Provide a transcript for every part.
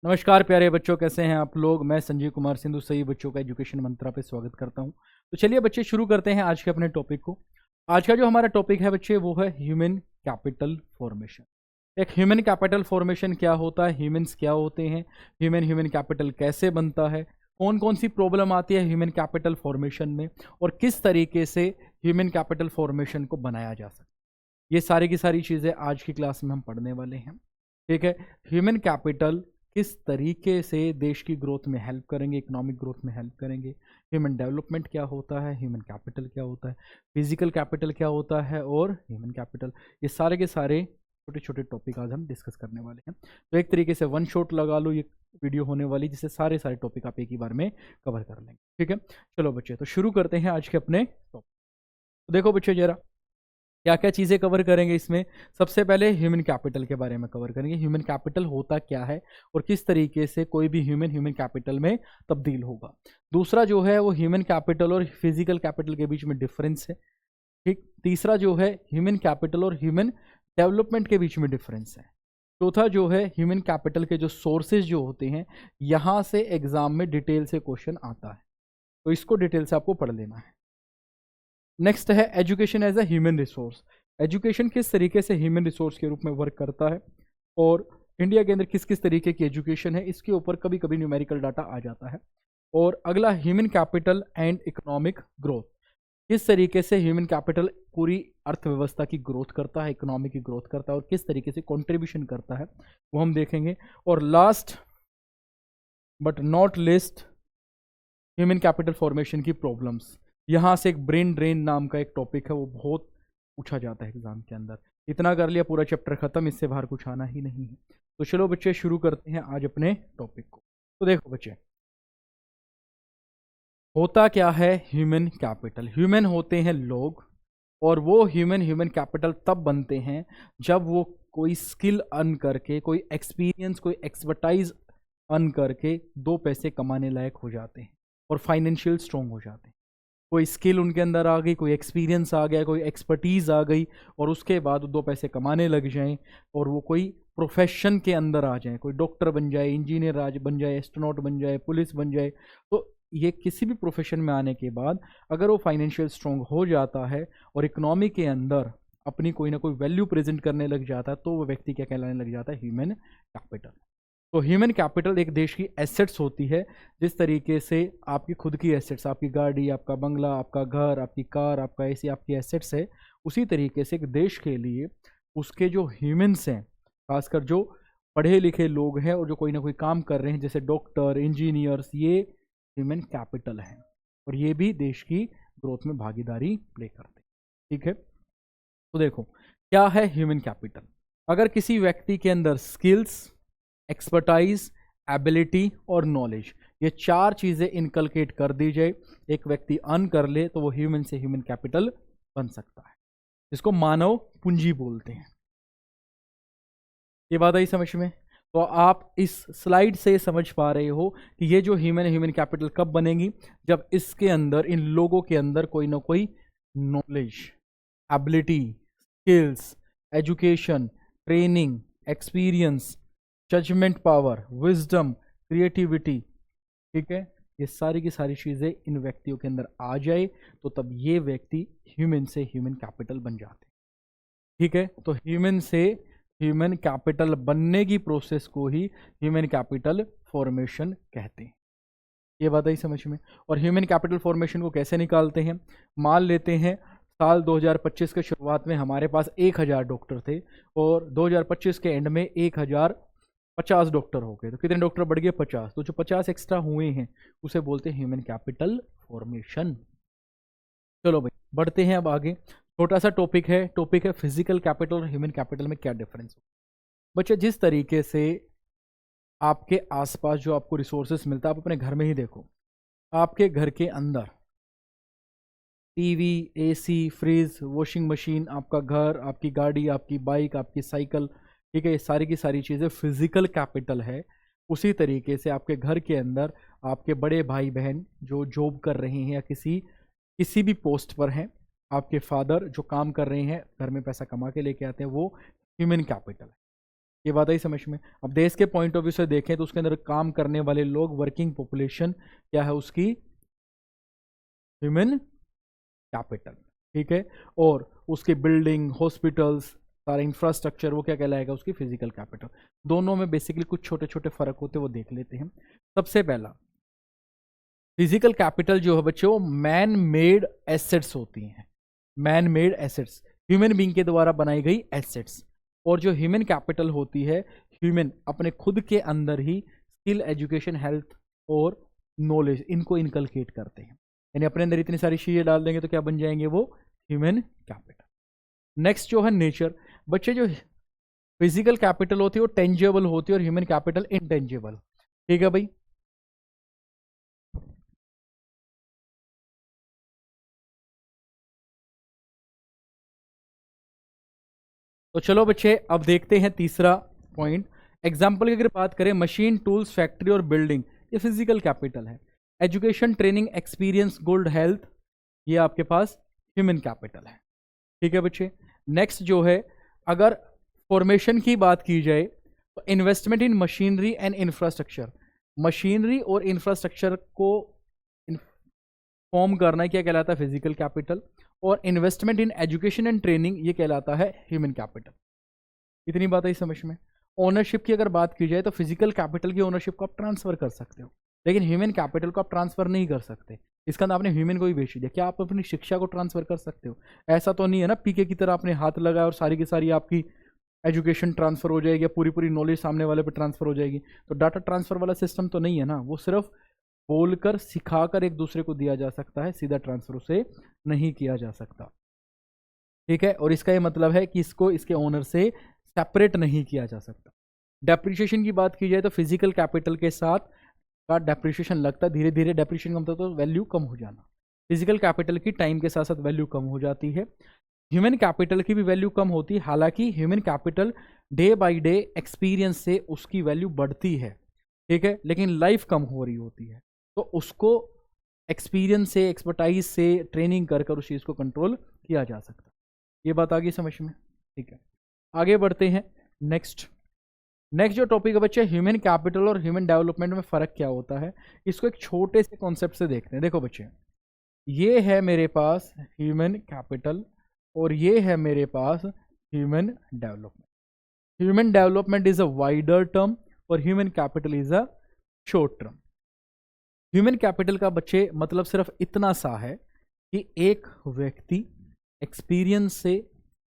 नमस्कार प्यारे बच्चों, कैसे हैं आप लोग। मैं संजीव कुमार सिंधु सही बच्चों का एजुकेशन मंत्रा पे स्वागत करता हूं। तो चलिए बच्चे शुरू करते हैं आज के अपने टॉपिक को। आज का जो हमारा टॉपिक है बच्चे वो है ह्यूमन कैपिटल फॉर्मेशन। एक ह्यूमन कैपिटल फॉर्मेशन क्या होता है, ह्यूमंस क्या होते हैं, ह्यूमन कैपिटल कैसे बनता है, कौन कौन सी प्रॉब्लम आती है ह्यूमन कैपिटल फॉर्मेशन में, और किस तरीके से ह्यूमन कैपिटल फॉर्मेशन को बनाया जा सकता है। ये सारी की सारी चीज़ें आज की क्लास में हम पढ़ने वाले हैं। ठीक है। ह्यूमन कैपिटल किस तरीके से देश की ग्रोथ में हेल्प करेंगे, इकोनॉमिक ग्रोथ में हेल्प करेंगे, ह्यूमन डेवलपमेंट क्या होता है, ह्यूमन कैपिटल क्या होता है, फिजिकल कैपिटल क्या होता है, और ह्यूमन कैपिटल, ये सारे के सारे छोटे छोटे टॉपिक आज हम डिस्कस करने वाले हैं। तो एक तरीके से वन शॉट लगा लो ये वीडियो होने वाली, जिससे सारे सारे टॉपिक आप एक ही बार में कवर कर लेंगे। ठीक है, चलो बच्चे तो शुरू करते हैं आज के अपने टॉपिक। तो देखो बच्चे जरा क्या क्या चीज़ें कवर करेंगे इसमें। सबसे पहले ह्यूमन कैपिटल के बारे में कवर करेंगे। ह्यूमन कैपिटल होता क्या है और किस तरीके से कोई भी ह्यूमन कैपिटल में तब्दील होगा। दूसरा जो है वो ह्यूमन कैपिटल और फिजिकल कैपिटल के बीच में डिफरेंस है। ठीक। तीसरा जो है ह्यूमन कैपिटल और ह्यूमन डेवलपमेंट के बीच में डिफरेंस है। चौथा जो है ह्यूमन कैपिटल के जो सोर्सेज जो होते हैं, यहाँ से एग्जाम में डिटेल से क्वेश्चन आता है, तो इसको डिटेल से आपको पढ़ लेना है। नेक्स्ट है education as a human resource. Education किस तरीके से ह्यूमन रिसोर्स के रूप में वर्क करता है और इंडिया के अंदर किस किस तरीके की एजुकेशन है, इसके ऊपर कभी कभी न्यूमेरिकल डाटा आ जाता है। और अगला human capital and economic growth. किस तरीके से ह्यूमन कैपिटल पूरी अर्थव्यवस्था की ग्रोथ करता है, इकोनॉमी की ग्रोथ करता है, और किस तरीके से कंट्रीब्यूशन करता है वो हम देखेंगे। और last but not list, human capital formation की प्रॉब्लम्स। यहाँ से एक ब्रेन ड्रेन नाम का एक टॉपिक है, वो बहुत पूछा जाता है एग्जाम के अंदर। इतना कर लिया पूरा चैप्टर खत्म, इससे बाहर कुछ आना ही नहीं है। तो चलो बच्चे शुरू करते हैं आज अपने टॉपिक को। तो देखो बच्चे, होता क्या है ह्यूमन कैपिटल। ह्यूमन होते हैं लोग, और वो ह्यूमन कैपिटल तब बनते हैं जब वो कोई स्किल अर्न करके, कोई एक्सपीरियंस, कोई एक्सपर्टाइज अर्न करके दो पैसे कमाने लायक हो जाते हैं और फाइनेंशियल स्ट्रॉन्ग हो जाते हैं। कोई स्किल उनके अंदर आ गई, कोई एक्सपीरियंस आ गया, कोई एक्सपर्टीज़ आ गई, और उसके बाद दो पैसे कमाने लग जाएं और वो कोई प्रोफेशन के अंदर आ जाएं, कोई डॉक्टर बन जाए, इंजीनियर आज बन जाए, एस्ट्रोनॉट बन जाए, पुलिस बन जाए। तो ये किसी भी प्रोफेशन में आने के बाद अगर वो फाइनेंशियल स्ट्रॉन्ग हो जाता है और इकोनॉमी के अंदर अपनी कोई ना कोई वैल्यू प्रेजेंट करने लग जाता है, तो वो व्यक्ति क्या कहलाने लग जाता है, ह्यूमन कैपिटल। तो ह्यूमन कैपिटल एक देश की एसेट्स होती है। जिस तरीके से आपकी खुद की एसेट्स, आपकी गाड़ी, आपका बंगला, आपका घर, आपकी कार, आपका एसी आपकी एसेट्स है, उसी तरीके से एक देश के लिए उसके जो ह्यूमंस हैं, खासकर जो पढ़े लिखे लोग हैं और जो कोई ना कोई काम कर रहे हैं, जैसे डॉक्टर, इंजीनियर्स, ये ह्यूमन कैपिटल हैं और ये भी देश की ग्रोथ में भागीदारी प्ले करते हैं। ठीक है। तो देखो क्या है ह्यूमन कैपिटल। अगर किसी व्यक्ति के अंदर स्किल्स, एक्सपर्टाइज, एबिलिटी और नॉलेज, ये चार चीजें इनकलकेट कर दी जाए, एक व्यक्ति अर्न कर ले, तो वो ह्यूमन से ह्यूमन कैपिटल बन सकता है, जिसको मानव पूंजी बोलते हैं। ये बात आई समझ में। तो आप इस स्लाइड से समझ पा रहे हो कि ये जो ह्यूमन कैपिटल कब बनेगी, जब इसके अंदर, इन लोगों के अंदर कोई ना कोई knowledge, ability, skills, education, training, experience, judgement power, wisdom, creativity, ठीक है, ये सारी की सारी चीज़ें इन व्यक्तियों के अंदर आ जाए, तो तब ये व्यक्ति ह्यूमन से ह्यूमन कैपिटल बन जाते हैं। ठीक है। तो ह्यूमन से ह्यूमन कैपिटल बनने की प्रोसेस को ही ह्यूमन कैपिटल फॉर्मेशन कहते हैं। ये बात आई समझ में। और ह्यूमन कैपिटल फॉर्मेशन को कैसे निकालते हैं, मान लेते हैं साल 2025 के शुरुआत में हमारे पास 1000 डॉक्टर थे और 2025 के एंड में 1050 डॉक्टर हो गए। तो कितने डॉक्टर बढ़ गए, 50। तो जो 50 एक्स्ट्रा हुए हैं उसे बोलते हैं ह्यूमन कैपिटल फॉर्मेशन। चलो भाई बढ़ते हैं अब आगे। छोटा सा टॉपिक है फिजिकल कैपिटल और ह्यूमन कैपिटल में क्या डिफरेंस है। बच्चे जिस तरीके से आपके आसपास जो आपको रिसोर्सेस मिलता है, आप अपने घर में ही देखो, आपके घर के अंदर TV, AC, fridge, washing machine, आपका घर, आपकी गाड़ी, आपकी बाइक, आपकी साइकिल, ठीक है, ये सारी की सारी चीज़ें फिजिकल कैपिटल है। उसी तरीके से आपके घर के अंदर आपके बड़े भाई बहन जो जॉब कर रहे हैं या किसी भी पोस्ट पर हैं, आपके फादर जो काम कर रहे हैं, घर में पैसा कमा के लेके आते हैं, वो ह्यूमन कैपिटल है। ये बात आई समझ में। अब देश के पॉइंट ऑफ व्यू से देखें तो उसके अंदर काम करने वाले लोग, वर्किंग पॉपुलेशन क्या है उसकी, ह्यूमन कैपिटल, ठीक है। और उसकी बिल्डिंग, हॉस्पिटल्स, सारा इंफ्रास्ट्रक्चर वो क्या कहलाएगा, उसकी फिजिकल कैपिटल। दोनों में बेसिकली कुछ छोटे छोटे फर्क होते हैं, वो देख लेते हैं। सबसे पहला, फिजिकल कैपिटल जो है बच्चों, मैन मेड एसेट्स होती हैं, man made assets, human being के द्वारा बनाई गई एसेट्स। और जो ह्यूमन कैपिटल होती है, ह्यूमन अपने खुद के अंदर ही स्किल, एजुकेशन, हेल्थ और नॉलेज इनको इनकलकेट करते हैं, यानी अपने अंदर इतनी सारी चीजें डाल देंगे तो क्या बन जाएंगे वो, ह्यूमन कैपिटल। नेक्स्ट जो है नेचर, बच्चे जो फिजिकल कैपिटल होती है वो टेंजेबल होती है और ह्यूमन कैपिटल इनटेंजेबल, ठीक है भाई। तो चलो बच्चे अब देखते हैं तीसरा पॉइंट। एग्जाम्पल की अगर बात करें, मशीन, टूल्स, फैक्ट्री और बिल्डिंग, ये फिजिकल कैपिटल है। Education, training, experience, good health, ये आपके पास ह्यूमन कैपिटल है, ठीक है बच्चे। नेक्स्ट जो है, अगर फॉर्मेशन की बात की जाए तो investment in machinery and infrastructure, machinery और इंफ्रास्ट्रक्चर को फॉर्म करना क्या कहलाता है, फिजिकल कैपिटल। और investment in education and training ये कहलाता है ह्यूमन कैपिटल। इतनी बात आई समझ में। ओनरशिप की अगर बात की जाए तो फिजिकल कैपिटल की ओनरशिप को आप ट्रांसफर कर सकते हो, लेकिन ह्यूमन कैपिटल को आप ट्रांसफर नहीं कर सकते। इसका अंदर आपने ह्यूमन को ही बेच दिया, क्या आप अपनी शिक्षा को ट्रांसफर कर सकते हो? ऐसा तो नहीं है ना, पीके की तरह आपने हाथ लगाया और सारी की सारी आपकी एजुकेशन ट्रांसफर हो जाएगी, पूरी पूरी नॉलेज सामने वाले पे ट्रांसफर हो जाएगी। तो डाटा ट्रांसफर वाला सिस्टम तो नहीं है ना, वो सिर्फ बोलकर, सिखाकर एक दूसरे को दिया जा सकता है, सीधा ट्रांसफर उसे नहीं किया जा सकता, ठीक है। और इसका ये मतलब है कि इसको इसके ओनर से सेपरेट नहीं किया जा सकता। डेप्रिसिएशन की बात की जाए तो फिजिकल कैपिटल के साथ का डेप्रिसिएशन लगता है, धीरे धीरे डेप्रिसिएशन कम होता है तो वैल्यू कम हो जाना। फिजिकल कैपिटल की टाइम के साथ साथ वैल्यू कम हो जाती है। ह्यूमन कैपिटल की भी वैल्यू कम होती है, हालांकि human capital day by day experience से उसकी वैल्यू बढ़ती है, ठीक है, लेकिन लाइफ कम हो रही होती है, तो उसको एक्सपीरियंस से, एक्सपर्टाइज से, ट्रेनिंग कर कर उस चीज़ को कंट्रोल किया जा सकता है। ये बात आ गई समझ में, ठीक है। आगे बढ़ते हैं। नेक्स्ट जो टॉपिक है बच्चे, ह्यूमन कैपिटल और ह्यूमन डेवलपमेंट में फ़र्क क्या होता है, इसको एक छोटे से कॉन्सेप्ट से देखते हैं। देखो बच्चे, ये है मेरे पास ह्यूमन कैपिटल और ये है मेरे पास human development. Human development is a wider term और human capital is a short term. Human capital का बच्चे मतलब सिर्फ इतना सा है कि एक व्यक्ति एक्सपीरियंस से,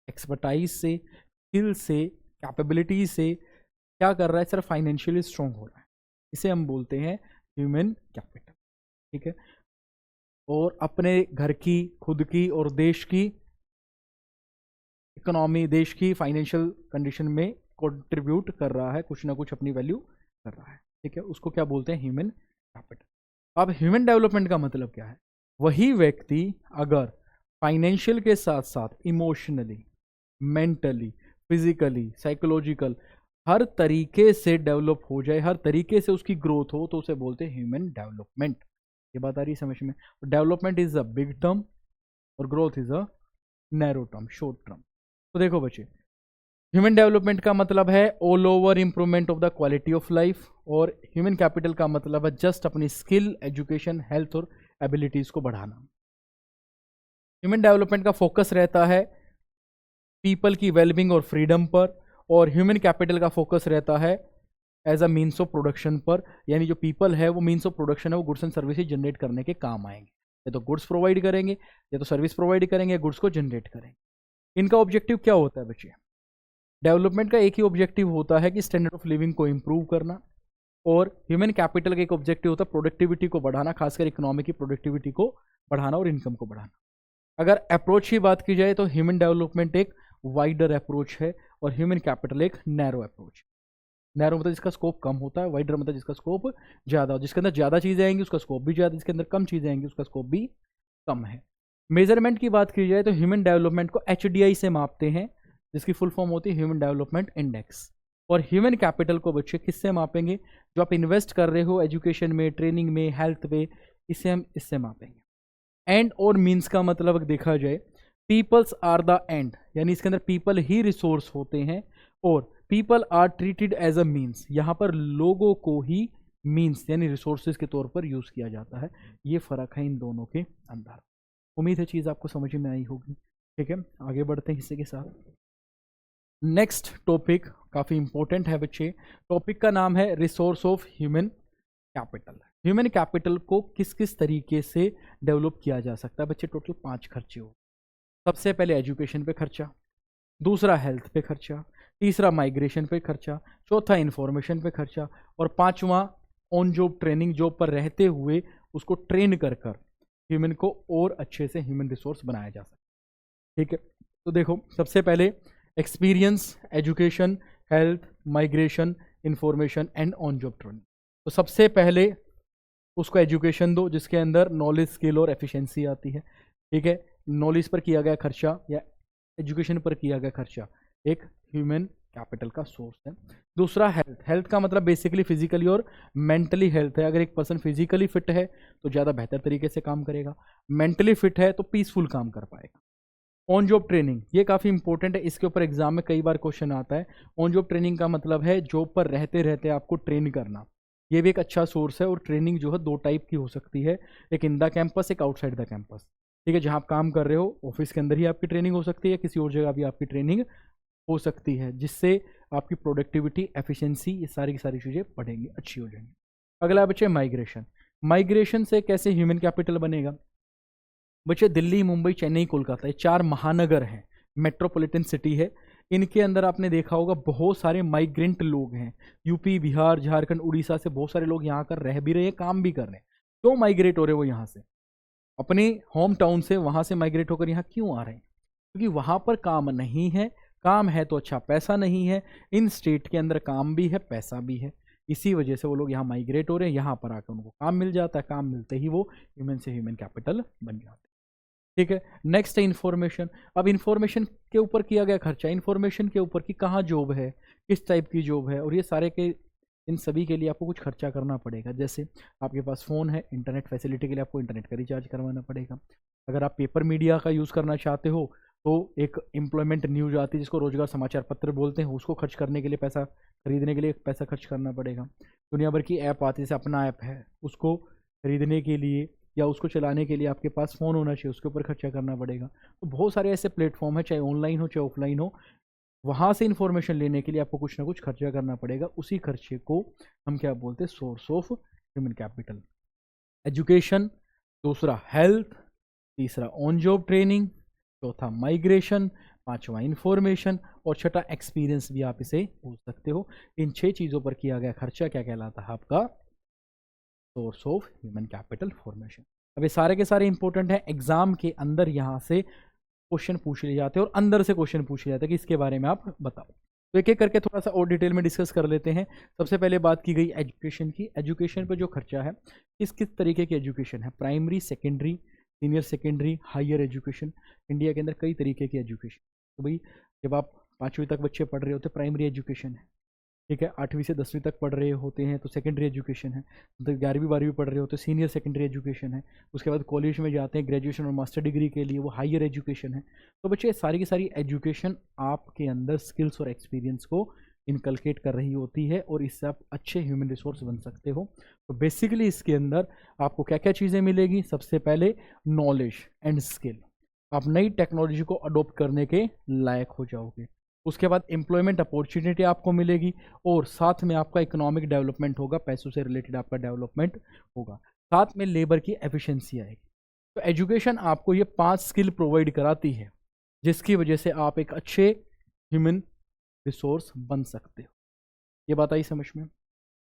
एक्सपर्टाइज से, स्किल से, कैपेबिलिटी से क्या कर रहा है, सिर्फ फाइनेंशियली स्ट्रांग हो रहा है, इसे हम बोलते हैं ह्यूमन कैपिटल, ठीक है। और अपने घर की, खुद की और देश की इकोनॉमी, देश की फाइनेंशियल कंडीशन में कंट्रीब्यूट कर रहा है, कुछ ना कुछ अपनी वैल्यू कर रहा है, ठीक है, उसको क्या बोलते हैं, ह्यूमन कैपिटल। अब ह्यूमन डेवलपमेंट का मतलब क्या है, वही व्यक्ति अगर फाइनेंशियल के साथ साथ इमोशनली, मेंटली, फिजिकली, साइकोलॉजिकल हर तरीके से डेवलप हो जाए, हर तरीके से उसकी ग्रोथ हो, तो उसे बोलते हैं ह्यूमन डेवलपमेंट। ये बात आ रही है समझ में। Development is a big term और growth is a narrow term, short term. तो देखो बच्चे, ह्यूमन डेवलपमेंट का मतलब है all over improvement of the quality of life, और ह्यूमन कैपिटल का मतलब है जस्ट अपनी स्किल, एजुकेशन, हेल्थ और एबिलिटीज को बढ़ाना। ह्यूमन डेवलपमेंट का फोकस रहता है पीपल की वेलबींग और फ्रीडम पर, और ह्यूमन कैपिटल का फोकस रहता है as a means of production पर, यानी जो पीपल है वो मीन्स ऑफ प्रोडक्शन है, वो गुड्स एंड सर्विसेज जनरेट करने के काम आएंगे। या तो गुड्स प्रोवाइड करेंगे, या तो सर्विस प्रोवाइड करेंगे, या गुड्स को जनरेट करेंगे। इनका ऑब्जेक्टिव क्या होता है बच्चे? डेवलपमेंट का एक ही ऑब्जेक्टिव होता है कि स्टैंडर्ड ऑफ लिविंग को इंप्रूव करना, और ह्यूमन कैपिटल का एक ऑब्जेक्टिव होता है प्रोडक्टिविटी को बढ़ाना, खासकर इकोनॉमी की प्रोडक्टिविटी को बढ़ाना और इनकम को बढ़ाना। अगर अप्रोच की बात की जाए तो ह्यूमन डेवलपमेंट एक वाइडर अप्रोच है और ह्यूमन कैपिटल एक नैरो अप्रोच। नैरो मतलब जिसका स्कोप कम होता है, वाइडर मतलब जिसका स्कोप ज़्यादा हो, जिसके अंदर ज़्यादा चीज़ें आएंगी उसका स्कोप भी ज़्यादा, जिसके अंदर कम चीज़ें आएंगी उसका स्कोप भी कम है। मेजरमेंट की बात की जाए तो ह्यूमन डेवलपमेंट को HDI से मापते हैं, जिसकी फुल फॉर्म होती है ह्यूमन डेवलपमेंट इंडेक्स। और ह्यूमन कैपिटल को बच्चे किससे मापेंगे? जो आप इन्वेस्ट कर रहे हो एजुकेशन में, ट्रेनिंग में, हेल्थ में, इसे हम इससे मापेंगे। एंड और मीन्स का मतलब अगर देखा जाए, पीपल्स आर द एंड, यानी इसके अंदर पीपल ही रिसोर्स होते हैं, और people are treated as a means, यहाँ पर लोगों को ही मीन्स यानी रिसोर्सेज के तौर पर यूज किया जाता है। ये फर्क है इन दोनों के अंदर। उम्मीद है चीज आपको समझ में आई होगी। ठीक है, आगे बढ़ते हैं इसी के साथ। नेक्स्ट टॉपिक काफी इंपॉर्टेंट है बच्चे। टॉपिक का नाम है resource of human capital. Human capital को किस किस तरीके से डेवलप किया जा सकता है बच्चे? टोटल 5 खर्चे हो। सबसे पहले एजुकेशन पे खर्चा, दूसरा हेल्थ पे खर्चा, तीसरा माइग्रेशन पे खर्चा, चौथा इंफॉर्मेशन पे खर्चा, और पांचवा ऑन जॉब ट्रेनिंग, जॉब पर रहते हुए उसको ट्रेन कर कर ह्यूमन को और अच्छे से ह्यूमन रिसोर्स बनाया जा सकता है। ठीक है, तो देखो सबसे पहले experience, education, health, migration, information and on job training. तो सबसे पहले उसको एजुकेशन दो जिसके अंदर नॉलेज, स्किल और एफिशिएंसी आती है। ठीक है, नॉलेज पर किया गया खर्चा या एजुकेशन पर किया गया खर्चा एक ह्यूमन कैपिटल का सोर्स है। दूसरा हेल्थ, हेल्थ का मतलब बेसिकली फिजिकली और मेंटली हेल्थ है। अगर एक पर्सन फिजिकली फिट है तो ज़्यादा बेहतर तरीके से काम करेगा, मेंटली फिट है तो पीसफुल काम कर पाएगा। ऑन जॉब ट्रेनिंग ये काफ़ी इंपॉर्टेंट है, इसके ऊपर एग्जाम में कई बार क्वेश्चन आता है। ऑन जॉब ट्रेनिंग का मतलब है जॉब पर रहते रहते आपको ट्रेन करना। ये भी एक अच्छा सोर्स है। और ट्रेनिंग जो है 2 टाइप की हो सकती है, एक इन द कैंपस, एक आउटसाइड द कैंपस। ठीक है, जहाँ आप काम कर रहे हो ऑफिस के अंदर ही आपकी ट्रेनिंग हो सकती है, किसी और जगह भी आपकी ट्रेनिंग हो सकती है, जिससे आपकी प्रोडक्टिविटी, एफिशिएंसी, ये सारी की सारी चीज़ें बढ़ेंगी, अच्छी हो जाएंगी। अगला बच्चे माइग्रेशन। माइग्रेशन से कैसे ह्यूमन कैपिटल बनेगा? बच्चे दिल्ली, मुंबई, चेन्नई, कोलकाता, ये 4 महानगर हैं, मेट्रोपॉलिटन सिटी है। इनके अंदर आपने देखा होगा बहुत सारे माइग्रेंट लोग हैं। यूपी, बिहार, झारखंड, उड़ीसा से बहुत सारे लोग यहाँ कर रह भी रहे हैं, काम भी कर रहे हैं। क्यों माइग्रेट हो रहे हैं वो यहाँ से? अपने होम टाउन से वहाँ से माइग्रेट होकर यहाँ क्यों आ रहे हैं? क्योंकि वहाँ पर काम नहीं है। काम है तो अच्छा पैसा नहीं है। इन स्टेट के अंदर काम भी है, पैसा भी है, इसी वजह से वो लोग यहाँ माइग्रेट हो रहे हैं। यहाँ पर आकर उनको काम मिल जाता है, काम मिलते ही वो ह्यूमन से ह्यूमन कैपिटल बन जाते हैं। ठीक है, नेक्स्ट है इन्फॉर्मेशन। अब इन्फॉर्मेशन के ऊपर किया गया खर्चा, इन्फॉर्मेशन के ऊपर कि कहाँ जॉब है, किस टाइप की जॉब है, और ये सारे के इन सभी के लिए आपको कुछ खर्चा करना पड़ेगा। जैसे आपके पास फ़ोन है, इंटरनेट फैसिलिटी के लिए आपको इंटरनेट का रिचार्ज करवाना पड़ेगा। अगर आप पेपर मीडिया का यूज़ करना चाहते हो तो एक एम्प्लॉयमेंट न्यूज आती है जिसको रोजगार समाचार पत्र बोलते हैं, उसको खर्च करने के लिए पैसा, खरीदने के लिए पैसा खर्च करना पड़ेगा। दुनिया भर की ऐप आती है, जैसे अपना ऐप है, उसको खरीदने के लिए या उसको चलाने के लिए आपके पास फ़ोन होना चाहिए, उसके ऊपर खर्चा करना पड़ेगा। तो बहुत सारे ऐसे प्लेटफॉर्म है, चाहे ऑनलाइन हो चाहे ऑफलाइन हो, वहाँ से इन्फॉर्मेशन लेने के लिए आपको कुछ ना कुछ खर्चा करना पड़ेगा। उसी खर्चे को हम क्या बोलते हैं? Source of human capital. Education, दूसरा हेल्थ, तीसरा ऑन जॉब ट्रेनिंग, चौथा माइग्रेशन, पांचवा इंफॉर्मेशन और छठा एक्सपीरियंस भी आप इसे पूछ सकते हो। इन 6 चीज़ों पर किया गया खर्चा क्या कहलाता है? आपका source of human capital formation. अब ये सारे के सारे इंपॉर्टेंट है, एग्जाम के अंदर यहाँ से क्वेश्चन पूछ लिए जाते हैं और अंदर से क्वेश्चन पूछ लिया जाता है कि इसके बारे में आप बताओ। तो एक एक करके थोड़ा सा और डिटेल में डिस्कस कर लेते हैं। सबसे पहले बात की गई एजुकेशन की। एजुकेशन पर जो खर्चा है, किस किस तरीके की एजुकेशन है? Primary, secondary, senior secondary, higher education. India के अंदर कई तरीके की एजुकेशन। तो भाई जब आप 5वीं तक बच्चे पढ़ रहे होते प्राइमरी एजुकेशन है। ठीक है, 8वीं से 10वीं तक पढ़ रहे होते हैं तो सेकेंडरी एजुकेशन है। तो 11वीं 12वीं पढ़ रहे होते हैं सीनियर सेकेंडरी एजुकेशन है। उसके बाद कॉलेज में जाते हैं ग्रेजुएशन और मास्टर डिग्री के लिए, वो हायर एजुकेशन है। तो बच्चे सारी की सारी एजुकेशन आपके अंदर स्किल्स और एक्सपीरियंस को इनकलकेट कर रही होती है और इससे आप अच्छे ह्यूमन रिसोर्स बन सकते हो। तो बेसिकली इसके अंदर आपको क्या क्या चीज़ें मिलेगी? सबसे पहले नॉलेज एंड स्किल, आप नई टेक्नोलॉजी को अडोप्ट करने के लायक हो जाओगे। उसके बाद एम्प्लॉयमेंट अपॉर्चुनिटी आपको मिलेगी और साथ में आपका इकोनॉमिक डेवलपमेंट होगा, पैसों से रिलेटेड आपका डेवलपमेंट होगा, साथ में लेबर की एफिशिएंसी आएगी। तो एजुकेशन आपको ये 5 स्किल प्रोवाइड कराती है जिसकी वजह से आप एक अच्छे ह्यूमन रिसोर्स बन सकते हो। ये बात आई समझ में?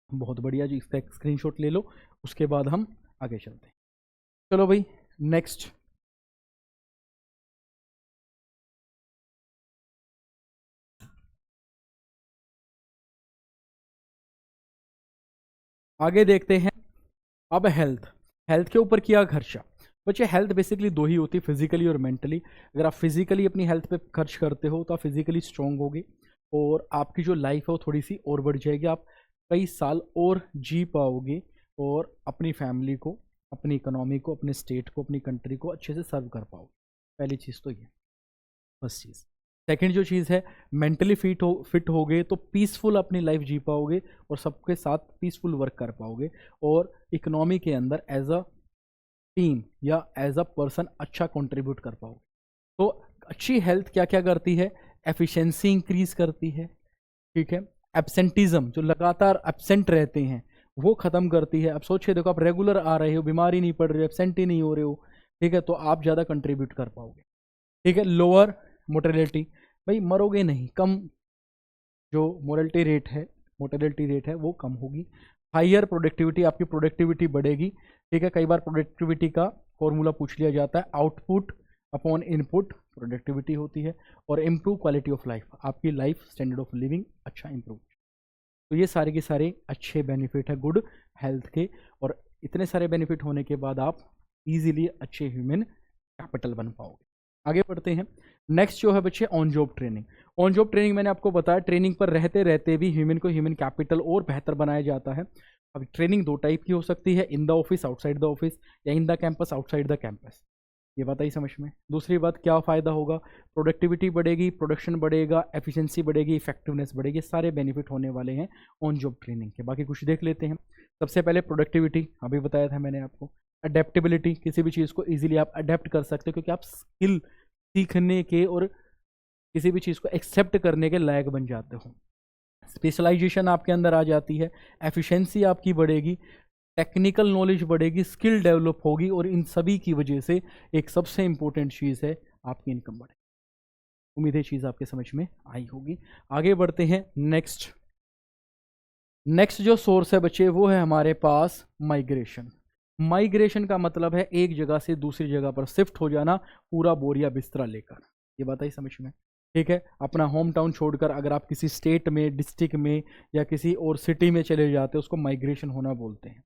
बहुत बढ़िया जी, इसका एक स्क्रीनशॉट ले लो, उसके बाद हम आगे चलते हैं। चलो भाई नेक्स्ट। आगे देखते हैं अब हेल्थ। हेल्थ के ऊपर किया खर्चा। बच्चे हेल्थ बेसिकली 2 ही होती है, फिजिकली और मेंटली। अगर आप फिजिकली अपनी हेल्थ पे खर्च करते हो तो आप फिजिकली स्ट्रांग होगे और आपकी जो लाइफ है वो थोड़ी सी और बढ़ जाएगी, आप कई साल और जी पाओगे और अपनी फैमिली को, अपनी इकोनॉमी को, अपने स्टेट को, अपनी कंट्री को अच्छे से सर्व कर पाओगे। पहली चीज़ तो ये, फर्स्ट चीज़। सेकंड जो चीज़ है, मेंटली फिट होगे तो पीसफुल अपनी लाइफ जी पाओगे और सबके साथ पीसफुल वर्क कर पाओगे, और इकोनॉमी के अंदर एज अ टीम या एज अ पर्सन अच्छा कंट्रीब्यूट कर पाओगे। तो अच्छी हेल्थ क्या क्या करती है? एफिशिएंसी इंक्रीज करती है, ठीक है। एब्सेंटिज्म, जो लगातार एब्सेंट रहते हैं, वो खत्म करती है। अब सोचिए, देखो आप रेगुलर आ रहे हो, बीमारी नहीं पड़ रही हो, एब्सेंट ही नहीं हो रहे हो, ठीक है, तो आप ज़्यादा कंट्रीब्यूट कर पाओगे, ठीक है। लोअर मोर्टेलिटी, भाई मरोगे नहीं, कम जो मोर्टेलिटी रेट है वो कम होगी। हायर प्रोडक्टिविटी, आपकी प्रोडक्टिविटी बढ़ेगी, ठीक है। कई बार प्रोडक्टिविटी का फॉर्मूला पूछ लिया जाता है, आउटपुट अपॉन इनपुट प्रोडक्टिविटी होती है। और इम्प्रूव क्वालिटी ऑफ लाइफ, आपकी लाइफ स्टैंडर्ड ऑफ लिविंग अच्छा इम्प्रूव। तो ये सारे के सारे अच्छे बेनिफिट है गुड हेल्थ के, और इतने सारे बेनिफिट होने के बाद आप इजीली अच्छे ह्यूमन कैपिटल बन पाओगे। आगे बढ़ते हैं। नेक्स्ट जो है बच्चे, on job training. On job training मैंने आपको बताया, ट्रेनिंग पर रहते रहते भी ह्यूमन को ह्यूमन कैपिटल और बेहतर बनाया जाता है। अब ट्रेनिंग दो टाइप की हो सकती है, in the office outside the office, या in the campus outside the campus. ये बात आई समझ में। दूसरी बात, क्या फ़ायदा होगा? प्रोडक्टिविटी बढ़ेगी, प्रोडक्शन बढ़ेगा, एफिशिएंसी बढ़ेगी, इफेक्टिवनेस बढ़ेगी, सारे बेनिफिट होने वाले हैं ऑन जॉब ट्रेनिंग के। बाकी कुछ देख लेते हैं। सबसे पहले प्रोडक्टिविटी, अभी बताया था मैंने आपको। अडेप्टेबिलिटी, किसी भी चीज़ को इजीली आप अडेप्ट कर सकते हो, क्योंकि आप स्किल सीखने के और किसी भी चीज़ को एक्सेप्ट करने के लायक बन जाते हो। स्पेशलाइजेशन आपके अंदर आ जाती है, एफिशिएंसी आपकी बढ़ेगी, टेक्निकल नॉलेज बढ़ेगी, स्किल डेवलप होगी, और इन सभी की वजह से एक सबसे इंपॉर्टेंट चीज़ है, आपकी इनकम बढ़ेगी। उम्मीद है चीज़ आपके समझ में आई होगी। आगे बढ़ते हैं। नेक्स्ट जो सोर्स है बच्चे, वो है हमारे पास माइग्रेशन। माइग्रेशन का मतलब है एक जगह से दूसरी जगह पर शिफ्ट हो जाना, पूरा बोरिया बिस्तरा लेकर। ये बात आई समझ में, ठीक है। अपना होम टाउन छोड़कर अगर आप किसी स्टेट में, डिस्ट्रिक्ट में, या किसी और सिटी में चले जाते हो, उसको माइग्रेशन होना बोलते हैं।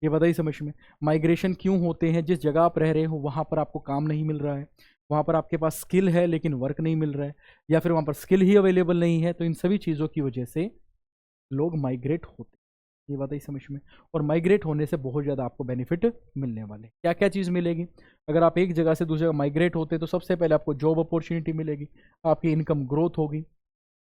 ये बात आई समझ में। माइग्रेशन क्यों होते हैं? जिस जगह आप रह रहे हो वहाँ पर आपको काम नहीं मिल रहा है, वहाँ पर आपके पास स्किल है लेकिन वर्क नहीं मिल रहा है, या फिर वहाँ पर स्किल ही अवेलेबल नहीं है, तो इन सभी चीज़ों की वजह से लोग माइग्रेट होते हैं। ये बात आई समझ में। और माइग्रेट होने से बहुत ज़्यादा आपको बेनिफिट मिलने वाले। क्या क्या चीज़ मिलेगी? अगर आप एक जगह से दूसरी जगह माइग्रेट होते तो सबसे पहले आपको जॉब अपॉर्चुनिटी मिलेगी, आपकी इनकम ग्रोथ होगी।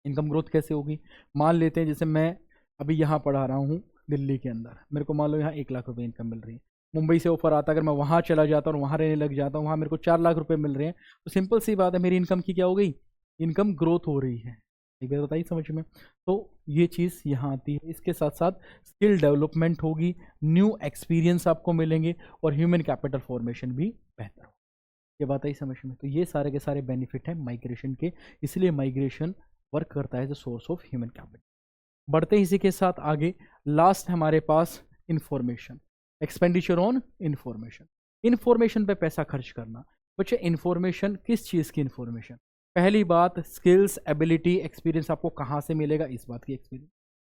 इनकम ग्रोथ कैसे होगी? मान लेते हैं जैसे मैं अभी यहाँ पढ़ा रहा हूँ दिल्ली के अंदर, मेरे को मान लो यहाँ 1 लाख रुपए इनकम मिल रही है। मुंबई से ऑफर आता, अगर मैं वहाँ चला जाता और वहाँ रहने लग जाता हूँ, वहाँ मेरे को 4 लाख रुपए मिल रहे हैं, तो सिंपल सी बात है, मेरी इनकम की क्या हो गई? इनकम ग्रोथ हो रही है। एक बात बताइए समझ में। तो ये चीज़ यहाँ आती है। इसके साथ साथ स्किल डेवलपमेंट होगी, न्यू एक्सपीरियंस आपको मिलेंगे, और ह्यूमन कैपिटल फॉर्मेशन भी बेहतर हो। ये बात आई समझ में। तो ये सारे के सारे बेनिफिट हैं माइग्रेशन के, इसलिए माइग्रेशन वर्क करता है as a source of human capital. बढ़ते इसी के साथ आगे, लास्ट हमारे पास information, expenditure on information. Information पे पैसा खर्च करना। बच्चे इंफॉर्मेशन किस चीज़ की इंफॉर्मेशन? पहली बात, स्किल्स, एबिलिटी, एक्सपीरियंस आपको कहाँ से मिलेगा, इस बात की एक्सपीरियंस,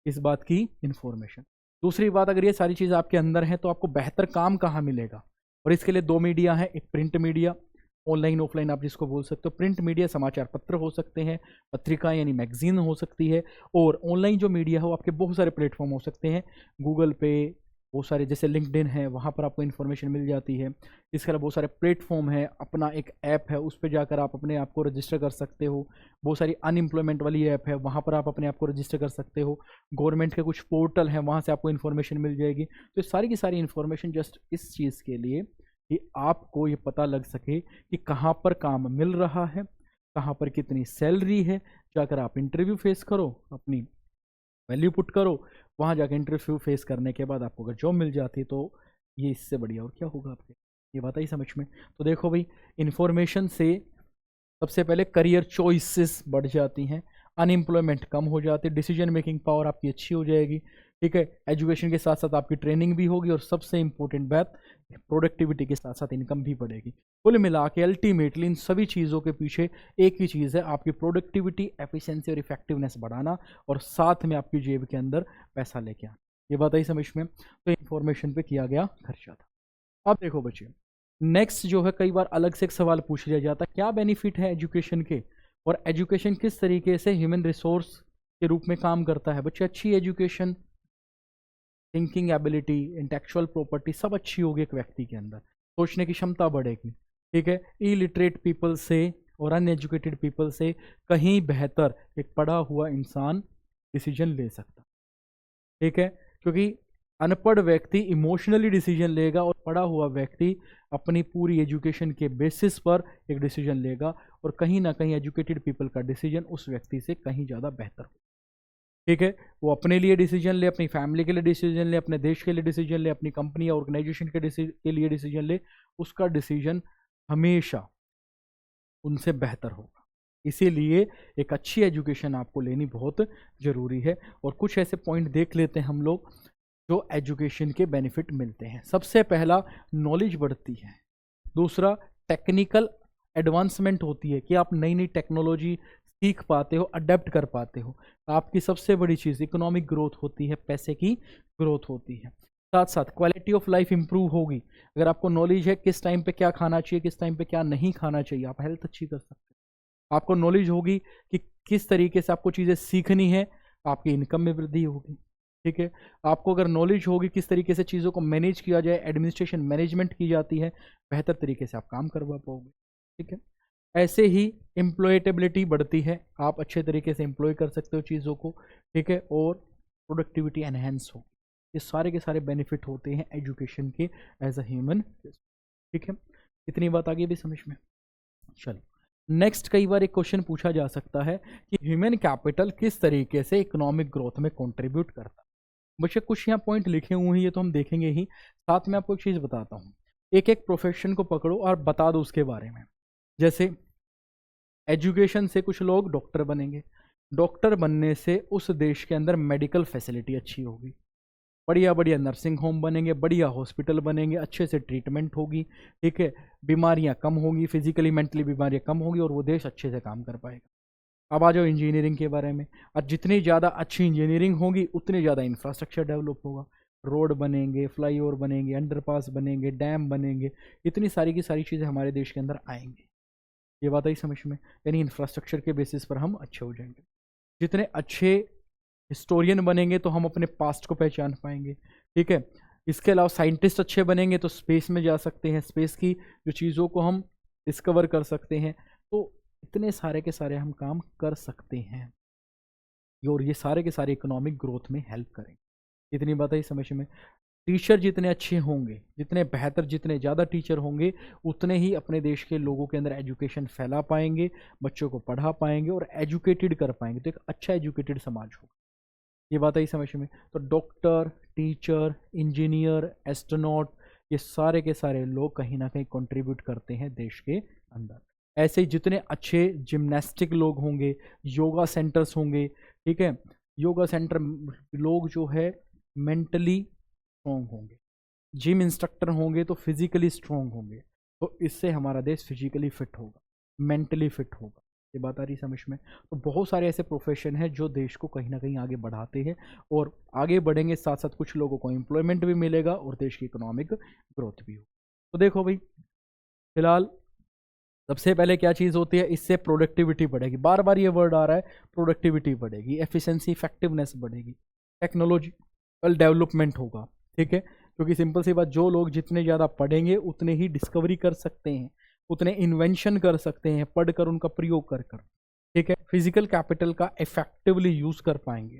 इस बात की इंफॉर्मेशन। दूसरी बात, अगर ये सारी चीज़ आपके अंदर है तो आपको बेहतर काम कहाँ मिलेगा? और इसके लिए दो मीडिया हैं, एक प्रिंट मीडिया, ऑनलाइन ऑफलाइन आप जिसको बोल सकते हो। प्रिंट मीडिया समाचार पत्र हो सकते हैं, पत्रिका यानी मैगजीन हो सकती है, और ऑनलाइन जो मीडिया है वो आपके बहुत सारे प्लेटफॉर्म हो सकते हैं, गूगल पे, बहुत सारे जैसे लिंक्डइन है, वहाँ पर आपको इन्फॉर्मेशन मिल जाती है। इसके अलावा बहुत सारे प्लेटफॉर्म है, अपना एक ऐप है, उस पर जाकर आप अपने आप को रजिस्टर कर सकते हो। बहुत सारी अनएम्प्लॉयमेंट वाली ऐप है, वहाँ पर आप अपने आप को रजिस्टर कर सकते हो। गवर्नमेंट के कुछ पोर्टल हैं, वहाँ से आपको इन्फॉर्मेशन मिल जाएगी। तो सारी की सारी इन्फॉर्मेशन जस्ट इस चीज़ के लिए कि आपको ये पता लग सके कि कहाँ पर काम मिल रहा है, कहाँ पर कितनी सैलरी है, जाकर आप इंटरव्यू फेस करो, अपनी वैल्यू पुट करो, वहाँ जाकर इंटरव्यू फेस करने के बाद आपको अगर जॉब मिल जाती तो ये इससे बढ़िया और क्या होगा आपके। ये बात आई समझ में। तो देखो भाई, इंफॉर्मेशन से सबसे पहले करियर चॉइसेस बढ़ जाती हैं, अनएम्प्लॉयमेंट कम हो जाती है, डिसीजन मेकिंग पावर आपकी अच्छी हो जाएगी, ठीक है। एजुकेशन के साथ साथ आपकी ट्रेनिंग भी होगी, और सबसे इंपॉर्टेंट बात, प्रोडक्टिविटी के साथ साथ इनकम भी बढ़ेगी। कुल मिला के अल्टीमेटली इन सभी चीज़ों के पीछे एक ही चीज़ है, आपकी प्रोडक्टिविटी, एफिशिएंसी और इफेक्टिवनेस बढ़ाना, और साथ में आपकी जेब के अंदर पैसा लेके आना। ये बात आई समझ में। तो इंफॉर्मेशन पे किया गया खर्चा था। अब देखो बच्चे, नेक्स्ट जो है, कई बार अलग से एक सवाल पूछ लिया जाता है, क्या बेनिफिट है एजुकेशन के, और एजुकेशन किस तरीके से ह्यूमन रिसोर्स के रूप में काम करता है। बच्चे, अच्छी education, thinking ability, intellectual property सब अच्छी होगी एक व्यक्ति के अंदर, सोचने की क्षमता बढ़ेगी, ठीक है। इलिटरेट पीपल से और अनएजुकेटेड पीपल से कहीं बेहतर एक पढ़ा हुआ इंसान डिसीजन ले सकता। ठीक है, क्योंकि अनपढ़ व्यक्ति इमोशनली डिसीजन लेगा और पढ़ा हुआ व्यक्ति अपनी पूरी एजुकेशन के बेसिस पर एक डिसीजन लेगा, और कहीं ना कहीं एजुकेटेड पीपल का डिसीजन उस व्यक्ति से कहीं ज़्यादा बेहतर हो। ठीक है, वो अपने लिए डिसीजन ले, अपनी फैमिली के लिए डिसीजन ले, अपने देश के लिए डिसीजन ले, अपनी कंपनी या ऑर्गेनाइजेशन के लिए डिसीजन ले, उसका डिसीजन हमेशा उनसे बेहतर होगा। इसीलिए एक अच्छी एजुकेशन आपको लेनी बहुत ज़रूरी है। और कुछ ऐसे पॉइंट देख लेते हैं हम लोग जो एजुकेशन के बेनिफिट मिलते हैं। सबसे पहला, नॉलेज बढ़ती है। दूसरा, टेक्निकल एडवांसमेंट होती है कि आप नई नई टेक्नोलॉजी सीख पाते हो, अडेप्ट कर पाते हो। आपकी सबसे बड़ी चीज़ इकोनॉमिक ग्रोथ होती है, पैसे की ग्रोथ होती है। साथ साथ क्वालिटी ऑफ लाइफ इंप्रूव होगी। अगर आपको नॉलेज है किस टाइम पे क्या खाना चाहिए, किस टाइम पे क्या नहीं खाना चाहिए, आप हेल्थ अच्छी कर सकते हो। आपको नॉलेज होगी कि किस तरीके से आपको चीज़ें सीखनी है, आपकी इनकम में वृद्धि होगी। ठीक है, आपको अगर नॉलेज होगी किस तरीके से चीज़ों को मैनेज किया जाए, एडमिनिस्ट्रेशन मैनेजमेंट की जाती है, बेहतर तरीके से आप काम करवा पाओगे। ठीक है, ऐसे ही एम्प्लॉयटेबिलिटी बढ़ती है, आप अच्छे तरीके से एम्प्लॉय कर सकते हो चीज़ों को। ठीक है, और प्रोडक्टिविटी एनहेंस हो। ये सारे के सारे बेनिफिट होते हैं एजुकेशन के एज अ ह्यूमन। ठीक है, इतनी बात आ गई भी समझ में। चलो नेक्स्ट, कई बार एक क्वेश्चन पूछा जा सकता है कि ह्यूमन कैपिटल किस तरीके से इकोनॉमिक ग्रोथ में कंट्रीब्यूट करता है। बच्चे कुछ यहाँ पॉइंट लिखे हुए हैं, ये तो हम देखेंगे ही, साथ में आपको एक चीज़ बताता हूँ। एक एक प्रोफेशन को पकड़ो और बता दो उसके बारे में। जैसे एजुकेशन से कुछ लोग डॉक्टर बनेंगे, डॉक्टर बनने से उस देश के अंदर मेडिकल फैसिलिटी अच्छी होगी, बढ़िया बढ़िया नर्सिंग होम बनेंगे, बढ़िया हॉस्पिटल बनेंगे, अच्छे से ट्रीटमेंट होगी। ठीक है, बीमारियां कम होंगी, फिजिकली मेंटली बीमारियां कम होगी, और वो देश अच्छे से काम कर पाएगा। अब आ जाओ इंजीनियरिंग के बारे में। अब जितनी ज़्यादा अच्छी इंजीनियरिंग होगी उतनी ज़्यादा इंफ्रास्ट्रक्चर डेवलप होगा, रोड बनेंगे, फ्लाईओवर बनेंगे, अंडरपास बनेंगे, डैम बनेंगे, इतनी सारी की सारी चीज़ें हमारे देश के अंदर आएंगी। ये बात आई समझ में? यानी इंफ्रास्ट्रक्चर के बेसिस पर हम अच्छे हो जाएंगे। जितने अच्छे हिस्टोरियन बनेंगे तो हम अपने पास्ट को पहचान पाएंगे। ठीक है, इसके अलावा साइंटिस्ट अच्छे बनेंगे तो स्पेस में जा सकते हैं, स्पेस की जो चीज़ों को हम डिस्कवर कर सकते हैं। तो इतने सारे के सारे हम काम कर सकते हैं, और ये सारे के सारे इकोनॉमिक ग्रोथ में हेल्प करेंगे। इतनी बात है समझ में? टीचर जितने अच्छे होंगे, जितने बेहतर, जितने ज़्यादा टीचर होंगे, उतने ही अपने देश के लोगों के अंदर एजुकेशन फैला पाएंगे, बच्चों को पढ़ा पाएंगे और एजुकेटेड कर पाएंगे। तो एक अच्छा एजुकेटेड समाज होगा। ये बात आई समझ में? तो डॉक्टर, टीचर, इंजीनियर, एस्ट्रोनॉट, ये सारे के सारे लोग कहीं ना कहीं कंट्रीब्यूट करते हैं देश के अंदर। ऐसे ही जितने अच्छे जिम्नास्टिक लोग होंगे, योगा सेंटर्स होंगे। ठीक है, योगा सेंटर लोग जो है मेंटली स्ट्रॉन्ग होंगे, जिम इंस्ट्रक्टर होंगे तो फिजिकली स्ट्रॉन्ग होंगे। तो इससे हमारा देश फिजिकली फिट होगा, मेंटली फिट होगा। ये बात आ रही समझ में? तो बहुत सारे ऐसे प्रोफेशन हैं जो देश को कहीं ना कहीं आगे बढ़ाते हैं, और आगे बढ़ेंगे साथ साथ कुछ लोगों को एम्प्लॉयमेंट भी मिलेगा और देश की इकोनॉमिक ग्रोथ भी हो। तो देखो भाई, फिलहाल सबसे पहले क्या चीज़ होती है, इससे प्रोडक्टिविटी बढ़ेगी। बार बार ये वर्ड आ रहा है, प्रोडक्टिविटी बढ़ेगी, एफिशिएंसी, इफेक्टिवनेस बढ़ेगी, टेक्नोलॉजिकल डेवलपमेंट होगा। ठीक है, क्योंकि सिंपल सी बात, जो लोग जितने ज़्यादा पढ़ेंगे उतने ही डिस्कवरी कर सकते हैं, उतने इन्वेंशन कर सकते हैं पढ़कर, उनका प्रयोग कर कर। ठीक है, फिजिकल कैपिटल का इफेक्टिवली यूज़ कर पाएंगे।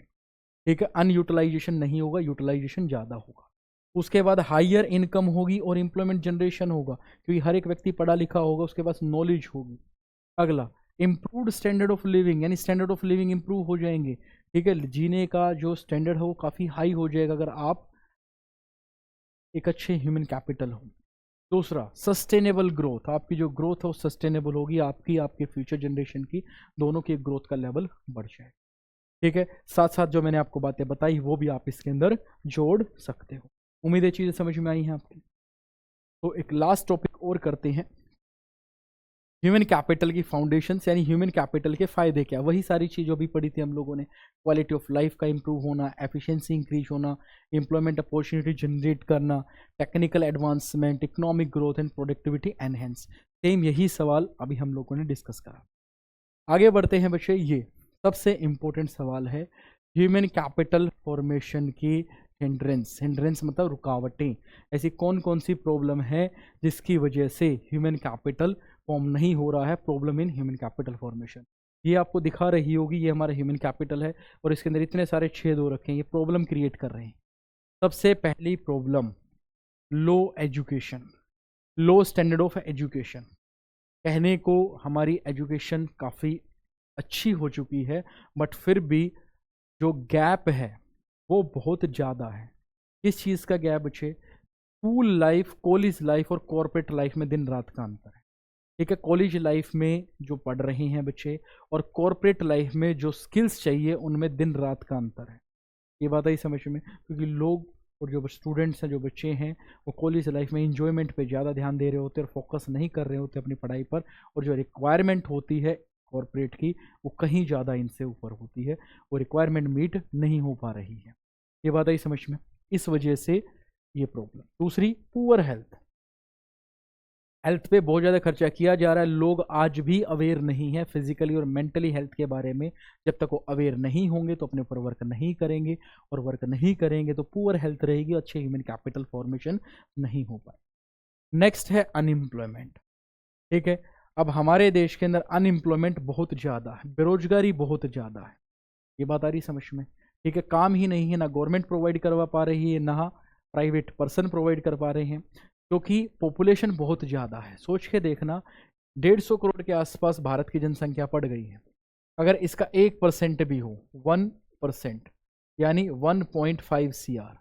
ठीक है, अनयूटिलाइजेशन नहीं होगा, यूटिलाइजेशन ज़्यादा होगा। उसके बाद हायर इनकम होगी और एम्प्लॉयमेंट जनरेशन होगा, क्योंकि हर एक व्यक्ति पढ़ा लिखा होगा, उसके पास नॉलेज होगी। अगला, इम्प्रूव्ड स्टैंडर्ड ऑफ लिविंग, यानी स्टैंडर्ड ऑफ लिविंग इम्प्रूव हो जाएंगे। ठीक है, जीने का जो स्टैंडर्ड है वो काफ़ी हाई हो जाएगा अगर आप एक अच्छे ह्यूमन कैपिटल हो। दूसरा, सस्टेनेबल ग्रोथ, आपकी जो ग्रोथ है वो सस्टेनेबल होगी, आपकी, आपके फ्यूचर जनरेशन की, दोनों की ग्रोथ का लेवल बढ़ जाए। ठीक है, साथ साथ जो मैंने आपको बातें बताई वो भी आप इसके अंदर जोड़ सकते हो। उम्मीद है चीज़ें समझ में आई हैं आपकी। तो एक लास्ट टॉपिक और करते हैं, ह्यूमन कैपिटल की फाउंडेशंस, यानी ह्यूमन कैपिटल के फायदे क्या। वही सारी चीज़ों भी पढ़ी थी हम लोगों ने, क्वालिटी ऑफ लाइफ का इंप्रूव होना, एफिशिएंसी इंक्रीज होना, एम्प्लॉयमेंट अपॉर्चुनिटी जनरेट करना, technical advancement, economic growth and productivity enhance. Same यही सवाल अभी हम लोगों ने डिस्कस करा। आगे बढ़ते हैं बच्चे, ये सबसे इंपॉर्टेंट सवाल है, ह्यूमन कैपिटल फॉर्मेशन की हिंड्रेंस। हिंड्रेंस मतलब रुकावटें। ऐसी कौन कौन सी प्रॉब्लम है जिसकी वजह से ह्यूमन कैपिटल फॉर्म नहीं हो रहा है, problem in human capital formation. ये आपको दिखा रही होगी, ये हमारा ह्यूमन कैपिटल है और इसके अंदर इतने सारे छेद हो रखे हैं, ये प्रॉब्लम क्रिएट कर रहे हैं। सबसे पहली problem, low education, low standard of education. कहने को हमारी एजुकेशन काफ़ी अच्छी हो चुकी है, बट फिर भी जो गैप है वो बहुत ज़्यादा है। किस चीज़ का गैप बच्चे? स्कूल लाइफ, कॉलेज लाइफ और कॉर्पोरेट लाइफ में दिन रात का अंतर है। ठीक है, कॉलेज लाइफ में जो पढ़ रहे हैं बच्चे और कॉर्पोरेट लाइफ में जो स्किल्स चाहिए उनमें दिन रात का अंतर है। ये बात आई समझ में? क्योंकि लोग और जो स्टूडेंट्स हैं, जो बच्चे हैं, वो कॉलेज लाइफ में इंजॉयमेंट पे ज़्यादा ध्यान दे रहे होते हैं और फोकस नहीं कर रहे होते अपनी पढ़ाई पर, और जो रिक्वायरमेंट होती है कॉर्पोरेट की वो कहीं ज़्यादा इनसे ऊपर होती है, वो रिक्वायरमेंट मीट नहीं हो पा रही है। ये बात आई समझ में? इस वजह से ये प्रॉब्लम। दूसरी, पुअर हेल्थ। हेल्थ पे बहुत ज़्यादा खर्चा किया जा रहा है। लोग आज भी अवेयर नहीं है फिजिकली और मेंटली हेल्थ के बारे में। जब तक वो अवेयर नहीं होंगे तो अपने ऊपर वर्क नहीं करेंगे, और वर्क नहीं करेंगे तो पुअर हेल्थ रहेगी, अच्छे ह्यूमन कैपिटल फॉर्मेशन नहीं हो पाए। नेक्स्ट है अनएम्प्लॉयमेंट। ठीक है, अब हमारे देश के अंदर अनएम्प्लॉयमेंट बहुत ज़्यादा है, बेरोजगारी बहुत ज़्यादा है। ये बात आ रही समझ में? ठीक है, काम ही नहीं है, ना गवर्नमेंट प्रोवाइड करवा पा रही है, ना प्राइवेट पर्सन प्रोवाइड कर पा रहे हैं, क्योंकि पॉपुलेशन बहुत ज़्यादा है। सोच के देखना, 150 करोड़ के आसपास भारत की जनसंख्या पड़ गई है। अगर इसका 1% भी हो, 1%, यानी 1.5 CR।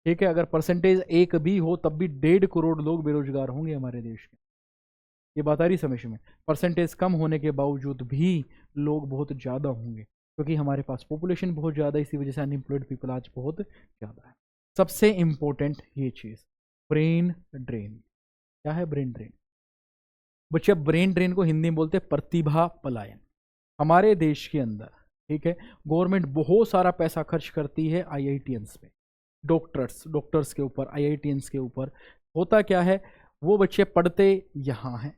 ठीक है, अगर परसेंटेज एक भी हो तब भी 1.5 करोड़ लोग बेरोजगार होंगे हमारे देश के। ये बात आ रही समझ में? परसेंटेज कम होने के बावजूद भी लोग बहुत ज़्यादा होंगे, क्योंकि हमारे पास पॉपुलेशन बहुत ज़्यादा है, इसी वजह से अनएम्प्लॉयड पीपल आज बहुत ज़्यादा है। सबसे इम्पोर्टेंट ये चीज़, ब्रेन ड्रेन। क्या है ब्रेन ड्रेन? बच्चे, ब्रेन ड्रेन को हिंदी में बोलते हैं प्रतिभा पलायन। हमारे देश के अंदर, ठीक है, गवर्नमेंट बहुत सारा पैसा खर्च करती है IITians पे, डॉक्टर्स के ऊपर, IITians के ऊपर। होता क्या है, वो बच्चे पढ़ते यहाँ हैं,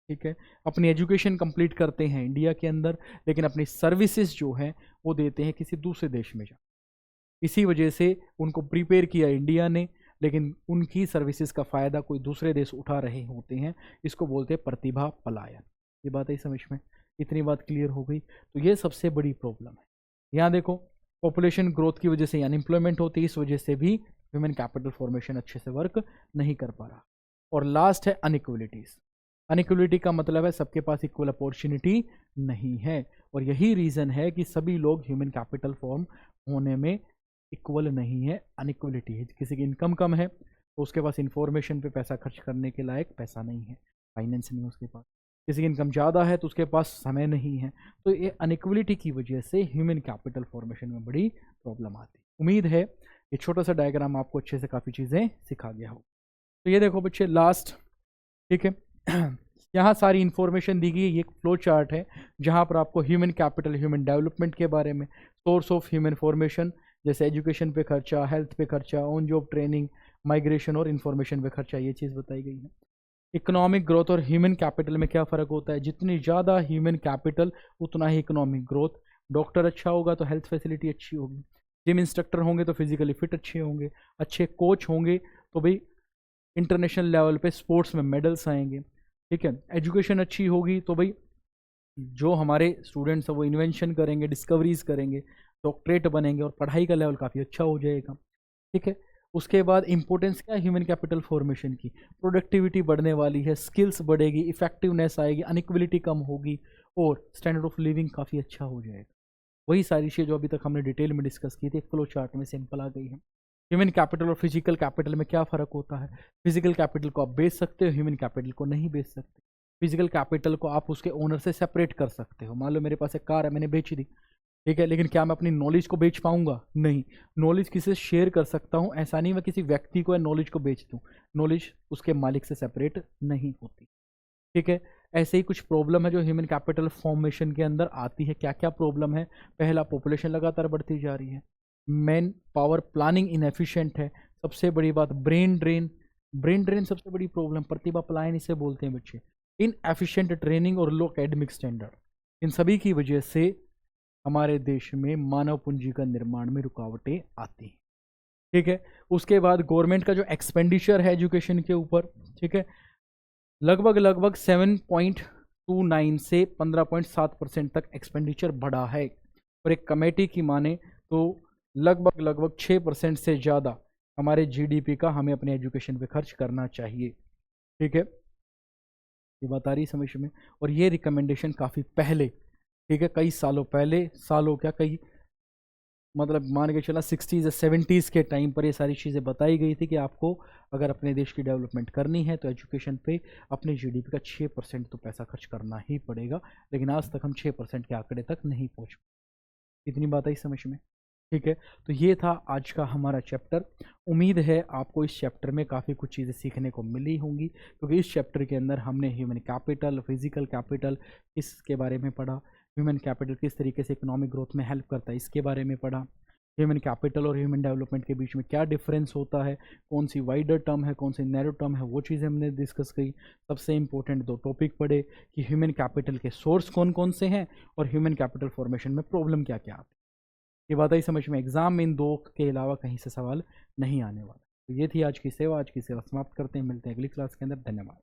ठीक है, अपनी एजुकेशन कंप्लीट करते हैं इंडिया के अंदर, लेकिन अपनी सर्विसेज जो है वो देते हैं किसी दूसरे देश में जा। इसी वजह से उनको प्रिपेयर किया इंडिया ने, लेकिन उनकी सर्विसेज का फ़ायदा कोई दूसरे देश उठा रहे होते हैं। इसको बोलते हैं प्रतिभा पलायन। ये बात है समझ में? इतनी बात क्लियर हो गई? तो ये सबसे बड़ी प्रॉब्लम है। यहाँ देखो, पॉपुलेशन ग्रोथ की वजह से अनएम्प्लॉयमेंट होती है, इस वजह से भी ह्यूमन कैपिटल फॉर्मेशन अच्छे से वर्क नहीं कर पा रहा। और लास्ट है अनइक्वलिटीज़। अनइक्वलिटी का मतलब है सबके पास इक्वल अपॉर्चुनिटी नहीं है, और यही रीज़न है कि सभी लोग ह्यूमन कैपिटल फॉर्म होने में इक्वल नहीं है, अनइक्वलिटी है। किसी की इनकम कम है तो उसके पास इंफॉर्मेशन पे पैसा खर्च करने के लायक पैसा नहीं है, फाइनेंस नहीं है उसके पास। किसी की इनकम ज़्यादा है तो उसके पास समय नहीं है। तो ये अनइक्वलिटी की वजह से ह्यूमन कैपिटल फॉर्मेशन में बड़ी प्रॉब्लम आती है। उम्मीद है ये छोटा सा डायग्राम आपको अच्छे से काफ़ी चीज़ें सिखा गया हो। तो ये देखो बच्चे, लास्ट, ठीक है, यहाँ सारी इन्फॉर्मेशन दी गई। ये एक फ्लो चार्ट है जहाँ पर आपको ह्यूमन कैपिटल, ह्यूमन डेवलपमेंट के बारे में, सोर्स ऑफ ह्यूमन फॉर्मेशन जैसे एजुकेशन पे खर्चा, हेल्थ पे खर्चा, ऑन जॉब ट्रेनिंग, माइग्रेशन और इन्फॉर्मेशन पे खर्चा, ये चीज़ बताई गई है। इकोनॉमिक ग्रोथ और ह्यूमन कैपिटल में क्या फ़र्क होता है? जितनी ज़्यादा ह्यूमन कैपिटल उतना ही इकोनॉमिक ग्रोथ। डॉक्टर अच्छा होगा तो हेल्थ फैसिलिटी अच्छी होगी, जिम इंस्ट्रक्टर होंगे तो फिजिकली फिट अच्छे होंगे, अच्छे कोच होंगे तो भाई इंटरनेशनल लेवल पे स्पोर्ट्स में मेडल्स आएंगे। ठीक है, एजुकेशन अच्छी होगी तो भाई जो हमारे स्टूडेंट्स हैं वो इन्वेंशन करेंगे, डिस्कवरीज करेंगे, डॉक्टरेट बनेंगे और पढ़ाई का लेवल काफ़ी अच्छा हो जाएगा। ठीक है, उसके बाद इंपॉर्टेंस क्या है ह्यूमन कैपिटल फॉर्मेशन की? प्रोडक्टिविटी बढ़ने वाली है, स्किल्स बढ़ेगी, इफेक्टिवनेस आएगी, अनइक्वलिटी कम होगी और स्टैंडर्ड ऑफ लिविंग काफ़ी अच्छा हो जाएगा। वही सारी चीज़ जो अभी तक हमने डिटेल में डिस्कस की थी, एक फ्लो चार्ट में सिंपल आ गई है। ह्यूमन कैपिटल और फिजिकल कैपिटल में क्या फ़र्क होता है? फिजिकल कैपिटल को आप बेच सकते हो, ह्यूमन कैपिटल को नहीं बेच सकते। फिजिकल कैपिटल को आप उसके ओनर से सेपरेट कर सकते हो। मान लो मेरे पास एक कार है, मैंने बेच दी, ठीक है, लेकिन क्या मैं अपनी नॉलेज को बेच पाऊंगा? नहीं। नॉलेज किसी से शेयर कर सकता हूँ, ऐसा नहीं मैं किसी व्यक्ति को या नॉलेज को बेच दूँ। नॉलेज उसके मालिक से सेपरेट नहीं होती। ठीक है, ऐसे ही कुछ प्रॉब्लम है जो ह्यूमन कैपिटल फॉर्मेशन के अंदर आती है। क्या क्या प्रॉब्लम है? पहला, पॉपुलेशन लगातार बढ़ती जा रही है। मैन पावर प्लानिंग इनएफिशिएंट है। सबसे बड़ी बात, ब्रेन ड्रेन। ब्रेन ड्रेन सबसे बड़ी प्रॉब्लम, प्रतिभा पलायन इसे बोलते हैं बच्चे। इनएफिशिएंट ट्रेनिंग और लो एकेडमिक स्टैंडर्ड, इन सभी की वजह से हमारे देश में मानव पूंजी का निर्माण में रुकावटें आती हैं। ठीक है, उसके बाद गवर्नमेंट का जो एक्सपेंडिचर है एजुकेशन के ऊपर, ठीक है, लगभग लगभग 7.29 से 15.7% तक एक्सपेंडिचर बढ़ा है। और एक कमेटी की माने तो लगभग लगभग 6% से ज़्यादा हमारे जीडीपी का हमें अपने एजुकेशन पे खर्च करना चाहिए। ठीक है, ये बात आ रही समझ में। और ये रिकमेंडेशन काफ़ी पहले, ठीक है, कई सालों पहले, सालों क्या, कई मतलब मान के चला 60s या 70s के टाइम पर ये सारी चीज़ें बताई गई थी कि आपको अगर अपने देश की डेवलपमेंट करनी है तो एजुकेशन पे अपने जीडीपी का 6% तो पैसा खर्च करना ही पड़ेगा। लेकिन आज तक हम 6% के आंकड़े तक नहीं पहुँच पाए। इतनी बात आई समझ में। ठीक है, तो ये था आज का हमारा चैप्टर। उम्मीद है आपको इस चैप्टर में काफ़ी कुछ चीज़ें सीखने को मिली होंगी, क्योंकि इस चैप्टर के अंदर हमने ह्यूमन कैपिटल, फिजिकल कैपिटल इसके बारे में पढ़ा, ह्यूमन कैपिटल किस तरीके से इकोनॉमिक ग्रोथ में हेल्प करता है इसके बारे में पढ़ा, ह्यूमन कैपिटल और ह्यूमन डेवलपमेंट के बीच में क्या डिफरेंस होता है, कौन सी वाइडर टर्म है, कौन सी नैरो टर्म है, वो चीज़ें हमने डिस्कस की। सबसे इंपॉर्टेंट दो टॉपिक पढ़े कि ह्यूमन कैपिटल के सोर्स कौन कौन से हैं और ह्यूमन कैपिटल फॉर्मेशन में प्रॉब्लम क्या क्या आती है। ये बात आई समझ में। एग्जाम में इन दो के अलावा कहीं से सवाल नहीं आने वाला। तो ये थी आज की सेवा। आज की सेवा समाप्त करते हैं, मिलते हैं अगली क्लास के अंदर। धन्यवाद।